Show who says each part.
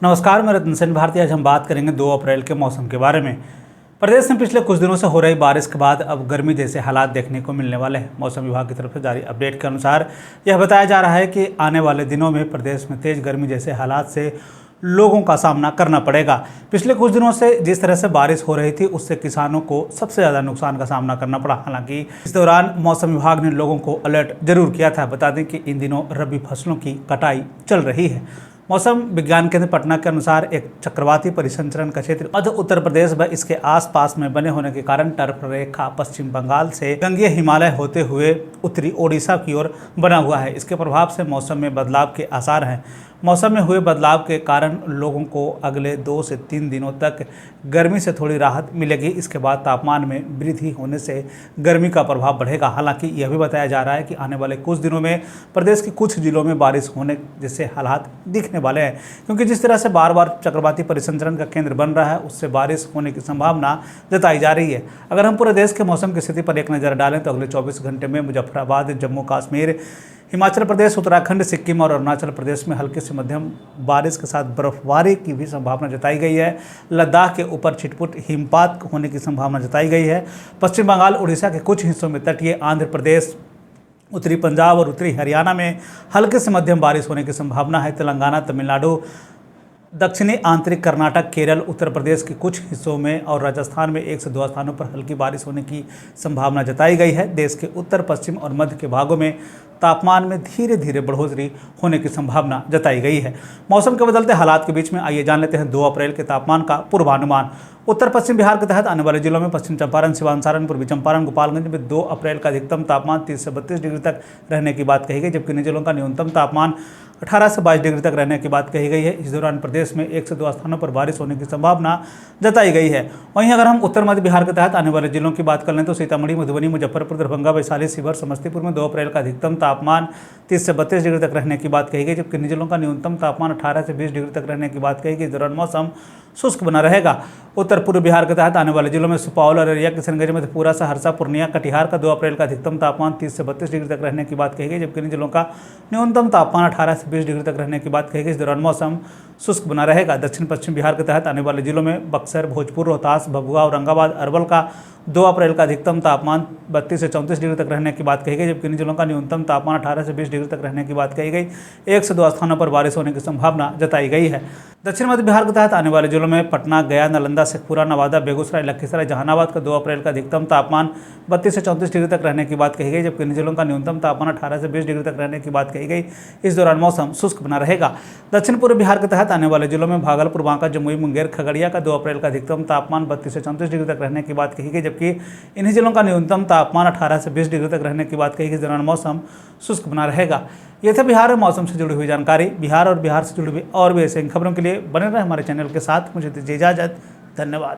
Speaker 1: नमस्कार, मैं रतन सेन भारती। आज हम बात करेंगे 2 अप्रैल के मौसम के बारे में। प्रदेश में पिछले कुछ दिनों से हो रही बारिश के बाद अब गर्मी जैसे हालात देखने को मिलने वाले हैं। मौसम विभाग की तरफ से जारी अपडेट के अनुसार यह बताया जा रहा है कि आने वाले दिनों में प्रदेश में तेज गर्मी जैसे हालात से लोगों का सामना करना पड़ेगा। पिछले कुछ दिनों से जिस तरह से बारिश हो रही थी उससे किसानों को सबसे ज़्यादा नुकसान का सामना करना पड़ा। हालांकि इस दौरान मौसम विभाग ने लोगों को अलर्ट जरूर किया था। बता दें कि इन दिनों रबी फसलों की कटाई चल रही है। मौसम विज्ञान केंद्र पटना के अनुसार एक चक्रवाती परिसंचरण का क्षेत्र मध्य उत्तर प्रदेश व इसके आसपास में बने होने के कारण टर्फ रेखा पश्चिम बंगाल से गंगेय हिमालय होते हुए उत्तरी ओडिशा की ओर बना हुआ है। इसके प्रभाव से मौसम में बदलाव के आसार हैं। मौसम में हुए बदलाव के कारण लोगों को अगले 2 से 3 दिनों तक गर्मी से थोड़ी राहत मिलेगी। इसके बाद तापमान में वृद्धि होने से गर्मी का प्रभाव बढ़ेगा। हालांकि यह भी बताया जा रहा है कि आने वाले कुछ दिनों में प्रदेश के कुछ जिलों में बारिश होने जैसे हालात दिखने वाले हैं, क्योंकि जिस तरह से बार बार चक्रवाती परिसंचरण का केंद्र बन रहा है उससे बारिश होने की संभावना जताई जा रही है। अगर हम पूरे देश के मौसम की स्थिति पर एक नज़र डालें तो अगले 24 घंटे में मुजफ्फराबाद, जम्मू कश्मीर, हिमाचल प्रदेश, उत्तराखंड, सिक्किम और अरुणाचल प्रदेश में हल्की से मध्यम बारिश के साथ बर्फबारी की भी संभावना जताई गई है। लद्दाख के ऊपर छिटपुट हिमपात होने की संभावना जताई गई है। पश्चिम बंगाल, उड़ीसा के कुछ हिस्सों में, तटीय आंध्र प्रदेश, उत्तरी पंजाब और उत्तरी हरियाणा में हल्के से मध्यम बारिश होने की संभावना है। तेलंगाना, तमिलनाडु, दक्षिणी आंतरिक कर्नाटक, केरल, उत्तर प्रदेश के कुछ हिस्सों में और राजस्थान में 1 से 2 स्थानों पर हल्की बारिश होने की संभावना जताई गई है। देश के उत्तर, पश्चिम और मध्य के भागों में तापमान में धीरे धीरे बढ़ोतरी होने की संभावना जताई गई है। मौसम के बदलते हालात के बीच में आइए जान लेते हैं 2 अप्रैल के तापमान का पूर्वानुमान। उत्तर पश्चिम बिहार के तहत आने वाले जिलों में पश्चिम चंपारण, सिवान, सारण, पूर्वी चंपारण, गोपालगंज में 2 अप्रैल का अधिकतम तापमान 30 से 32 डिग्री तक रहने की बात कही गई, जबकि इन जिलों का न्यूनतम तापमान 18 से 22 डिग्री तक रहने की बात कही गई है। इस दौरान प्रदेश में 1 से 2 स्थानों पर बारिश होने की संभावना जताई गई है। वहीं अगर हम उत्तर मध्य बिहार के तहत आने वाले जिलों की बात कर लें तो सीतामढ़ी, मधुबनी, मुजफ्फरपुर, दरभंगा, वैशाली, शिवहर, समस्तीपुर में 2 अप्रैल का अधिकतम तापमान 30 से 32 डिग्री तक रहने की बात कही गई, जबकि इन जिलों का न्यूनतम तापमान 18 से 20 डिग्री तक रहने की बात कही गई। इस दौरान मौसम शुष्क बना रहेगा। उत्तर पूर्व बिहार के तहत आने वाले जिलों में सुपौल, अररिया, किशनगंज, मधेपुरा, सहरसा, पूर्णिया, कटिहार का 2 अप्रैल का अधिकतम तापमान 30 से 32 डिग्री तक रहने की बात कही गई, जबकि इन जिलों का न्यूनतम तापमान 18 से 20 डिग्री तक रहने की बात कही गई। इस दौरान मौसम शुष्क बना रहेगा। दक्षिण पश्चिम बिहार के तहत आने वाले जिलों में बक्सर, भोजपुर, रोहतास, भभुआ, औरंगाबाद, अरवल का 2 अप्रैल का अधिकतम तापमान 32 से 34 डिग्री तक रहने की बात कही गई, जबकि इन जिलों का न्यूनतम तापमान 18 से 20 डिग्री तक रहने की बात कही गई। 1 से 2 स्थानों पर बारिश होने की संभावना जताई गई है। दक्षिण मध्य बिहार के तहत आने वाले जिलों में पटना, गया, नालंदा, शेखपुरा, नवादा, बेगूसराय, लखीसराय, जहानाबाद का 2 अप्रैल का अधिकतम तापमान 32 से 34 डिग्री तक रहने की बात कही गई, जबकि इन जिलों का न्यूनतम तापमान 18 से 20 डिग्री तक रहने की बात कही गई। इस दौरान मौसम शुष्क बना रहेगा। दक्षिण पूर्व बिहार के तहत आने वाले जिलों में भागलपुर, बांका, जमुई, मुंगेर, खगड़िया का 2 अप्रैल का अधिकतम तापमान 32 से 34 डिग्री तक रहने की बात कही गई, जबकि इन्हीं जिलों का न्यूनतम तापमान 18 से 20 डिग्री तक रहने की बात कही गई। इस दौरान मौसम शुष्क बना रहेगा। ये था बिहार में मौसम से जुड़ी हुई जानकारी। बिहार और बिहार से जुड़ी हुई और भी ऐसे खबरों के लिए बने रहे हमारे चैनल के साथ। मुझे दीजिए इजाजत। धन्यवाद।